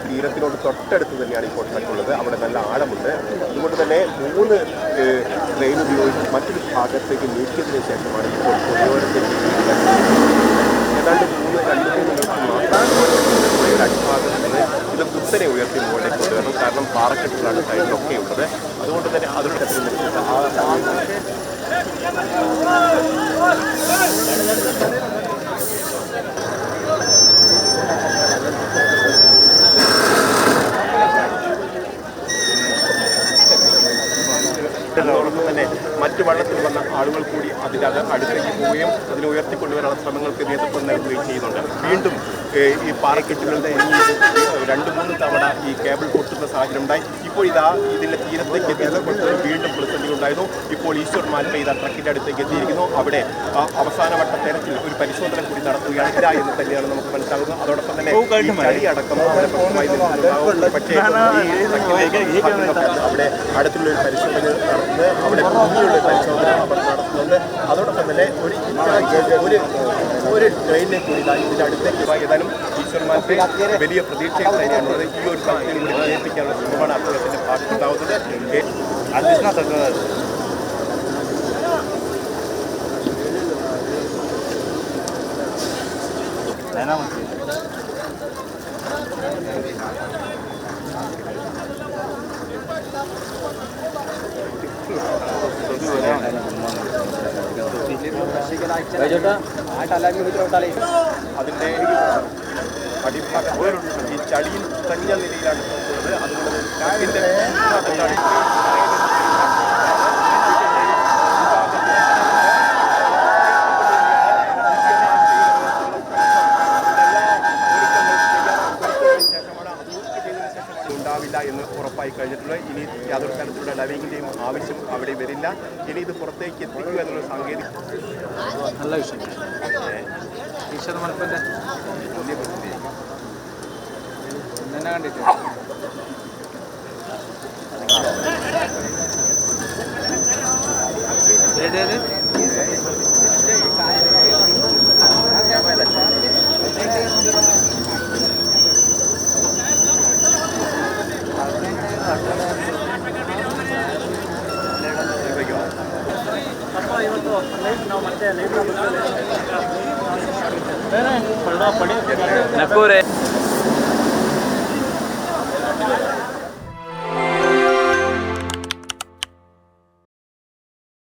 തീരത്തിനോട് തൊട്ടടുത്ത് തന്നെയാണ് ഇപ്പോൾ ട്രക്കുള്ളത്. അവിടെ നല്ല ആഴമുണ്ട്. അതുകൊണ്ട് തന്നെ 3 ട്രെയിൻ ഉപയോഗിച്ച് മറ്റൊരു ഭാഗത്തേക്ക് നീക്കിയതിന് ശേഷമാണ് ഇപ്പോൾ പുഴയോരത്തെ ഏതാണ്ട് 2-3 മീറ്റർ മാത്രം അടിഭാഗത്ത് നിന്ന് ഇത് കുത്തനെ ഉയർത്തി മുകളിലേക്ക് കൊണ്ടുവരണം. കാരണം പാറക്കെട്ടുകളാണ് സൈഡിലൊക്കെ ഉള്ളത്. അതുകൊണ്ട് തന്നെ അതിലൂടെ അതോടൊപ്പം തന്നെ മറ്റു വള്ളത്തിൽ വന്ന ആളുകൾ കൂടി അതിൻ്റെ അടുത്തേക്ക് പോവുകയും അതിനെ ഉയർത്തിക്കൊണ്ടുവരാനുള്ള ശ്രമങ്ങൾക്ക് നേതൃത്വം നൽകുകയും ചെയ്യുന്നുണ്ട്. വീണ്ടും ഈ പാറക്കെട്ടുകളുടെ 2-3 തവണ ഈ കേബിൾ പൊട്ടുന്ന സാഹചര്യം ഉണ്ടായി. ഇപ്പോൾ ഇതാ ഇതിൻ്റെ തീരത്തേക്ക് എത്തിയപ്പോൾ വീണ്ടും പ്രതിസന്ധി ഉണ്ടായിരുന്നു. ഇപ്പോൾ ഈശ്വർ മാൽപ്പ ഇതാ ട്രക്കിൻ്റെ അടുത്തേക്ക് എത്തിയിരിക്കുന്നു. അവിടെ അവസാനവട്ട തെരച്ചിൽ ഒരു പരിശോധന കൂടി നടത്തുകയാണ് എന്ന് തന്നെയാണ് നമുക്ക് മനസ്സിലാകുന്നത്. അതോടൊപ്പം തന്നെ കളിയടക്കം അവിടെ പ്രശ്നമായി നിൽക്കുന്നുണ്ടാകും. പക്ഷേ ഈ അവിടെ അടുത്തുള്ള ഒരു പരിശോധന നടത്തുന്നത്, അവിടെ ഭൂമിയുള്ള പരിശോധന അവർ നടത്തുന്നുണ്ട്. അതോടൊപ്പം തന്നെ ഒരു ട്രെയിനിനെ കൂടി ഇതിൻ്റെ അടുത്തേക്ക് ഏതാനും ഈശ്വരന്മാർക്ക് വലിയ പ്രതീക്ഷകൾ തന്നെയാണുള്ളത്. ഈ ഒരു സാഹചര്യം കൂടി വിജയിപ്പിക്കാനുള്ള ശ്രമമാണ് അദ്ദേഹത്തിൻ്റെ ഭാഗത്തുണ്ടാവുന്നത്. അതിൻ്റെ അടിഭാഗത്ത് ഈ ചളിയിൽ തങ്ങിയ നിലയിലാണ് ഉള്ളത്. അതുകൊണ്ട് അതിൻ്റെ ഉണ്ടാവില്ല എന്ന് ഉറപ്പായി കഴിഞ്ഞിട്ടുള്ളത്. ഇനി യാതൊരു തരത്തിലുള്ള ഡൈവിങ്ങിൻ്റെയും ആവശ്യം അവിടെ വരില്ല. ഇനി ഇത് പുറത്തേക്ക് എത്തിക്കുക എന്നുള്ള സാങ്കേതിക നല്ല വിഷയം. ഈശ്വര മൽപ്പൻ്റെ എന്നെ കണ്ടിട്ട് ನಕ್ಕೂರೇ